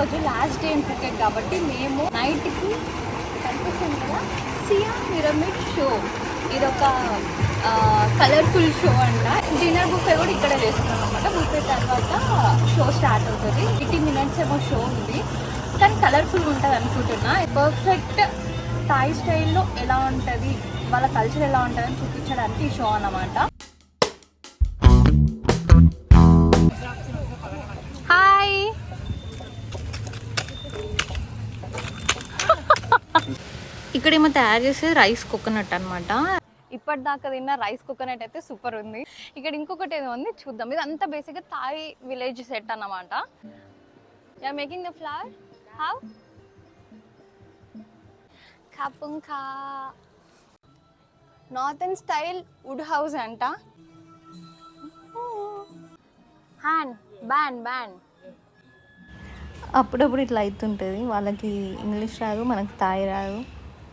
రోజు last day in Phuket కాబట్టి మేము నైట్కి కనిపిస్తుంది కదా సియా పిరమిడ్ షో. ఇదొక కలర్ఫుల్ షో అంట. డిన్నర్ బుఫే కూడా ఇక్కడే చేస్తున్నాం అనమాట. బుఫే తర్వాత షో స్టార్ట్ అవుతుంది. 80 minutes ఏమో షో ఉంది, కానీ కలర్ఫుల్గా ఉంటుంది అనుకుంటున్నా. పర్ఫెక్ట్ థాయ్ స్టైల్లో ఎలా ఉంటుంది, వాళ్ళ కల్చర్ ఎలా ఉంటుంది అని చూపించడానికి ఈ షో అన్నమాట. హాయ్, ఇక్కడేమో తయారు చేసేది రైస్ కోకోనట్ అనమాట. ఇప్పటిదాకా తిన్న రైస్ కోకోనట్ అయితే సూపర్ ఉంది. ఇక్కడ ఇంకొకటి ఏదో ఉంది, చూద్దాం. ఇది అంతా బేసిక్గా థాయ్ విలేజ్ సెట్ అన్నమాట. Yeah making the flower how కాపుంకా నార్థన్ స్టైల్ వుడ్ హౌస్ అంట. హ్యాండ్ బ్యాన్ అప్పుడప్పుడు ఇట్లా అవుతుంటుంది. వాళ్ళకి ఇంగ్లీష్ రాదు, మనకి థాయ్ రాదు,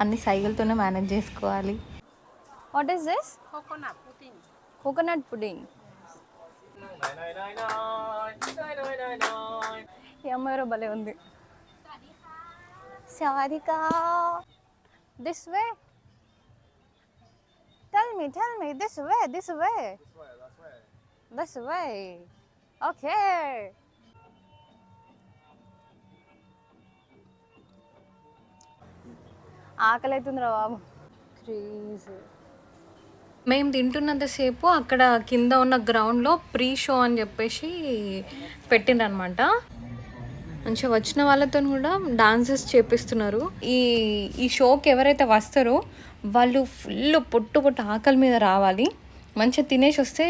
అన్ని సైకిల్తోనే మేనేజ్ చేసుకోవాలి. What is this? Coconut pudding. ఈ అమ్మాయి భలే ఉంది. Sarika, this way, tell me this way. Okay, ఆకలి అవుతుందిరా బాబు. మేము తింటున్నంతసేపు అక్కడ కింద ఉన్న గ్రౌండ్లో ప్రీ షో అని చెప్పేసి పెట్టిండ్రనమాట. మంచిగా వచ్చిన వాళ్ళతో కూడా డాన్సెస్ చేపిస్తున్నారు. ఈ షోకి ఎవరైతే వస్తారో వాళ్ళు ఫుల్ పొట్టు ఆకలి మీద రావాలి. మంచిగా తినేసి వస్తే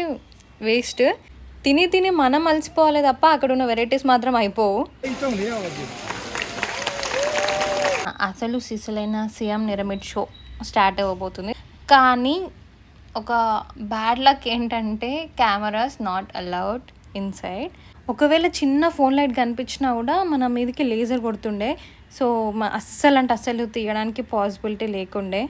వేస్ట్. తిని మనం అలసిపోవాలి తప్ప అక్కడ ఉన్న వెరైటీస్ మాత్రం అయిపోవు. అసలు సిసలైన సియామ్ పిరమిడ్ షో స్టార్ట్ అవ్వబోతుంది. కానీ ఒక బ్యాడ్ లక్ ఏంటంటే కెమెరాస్ నాట్ అలౌడ్ ఇన్సైడ్. ఒకవేళ చిన్న ఫోన్ లైట్ కనిపించినా కూడా మన మీదకి లేజర్ కొడుతుండే. సో అస్సలు తీయడానికి పాసిబిలిటీ లేకుండే.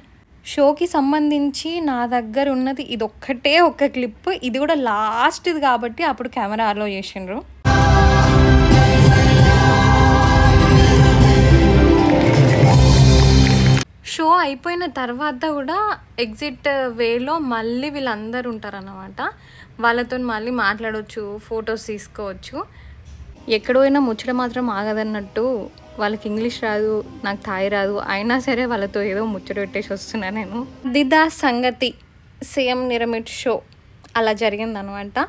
షోకి సంబంధించి నా దగ్గర ఉన్నది ఇది ఒక్కటే ఒక్క క్లిప్. ఇది కూడా లాస్ట్ది కాబట్టి అప్పుడు కెమెరా అలో చేసిండ్రు. షో అయిపోయిన తర్వాత కూడా ఎగ్జిట్ వేలో మళ్ళీ వీళ్ళందరూ ఉంటారన్నమాట. వాళ్ళతో మళ్ళీ మాట్లాడవచ్చు, ఫొటోస్ తీసుకోవచ్చు. ఎక్కడో అయినా ముచ్చట మాత్రం ఆగదన్నట్టు వాళ్ళకి ఇంగ్లీష్ రాదు, నాకు థాయ్ రాదు, అయినా సరే వాళ్ళతో ఏదో ముచ్చట పెట్టేసి వస్తున్నా నేను. దిదా సంగతి సియామ్ పిరమిడ్ షో అలా జరిగిందనమాట.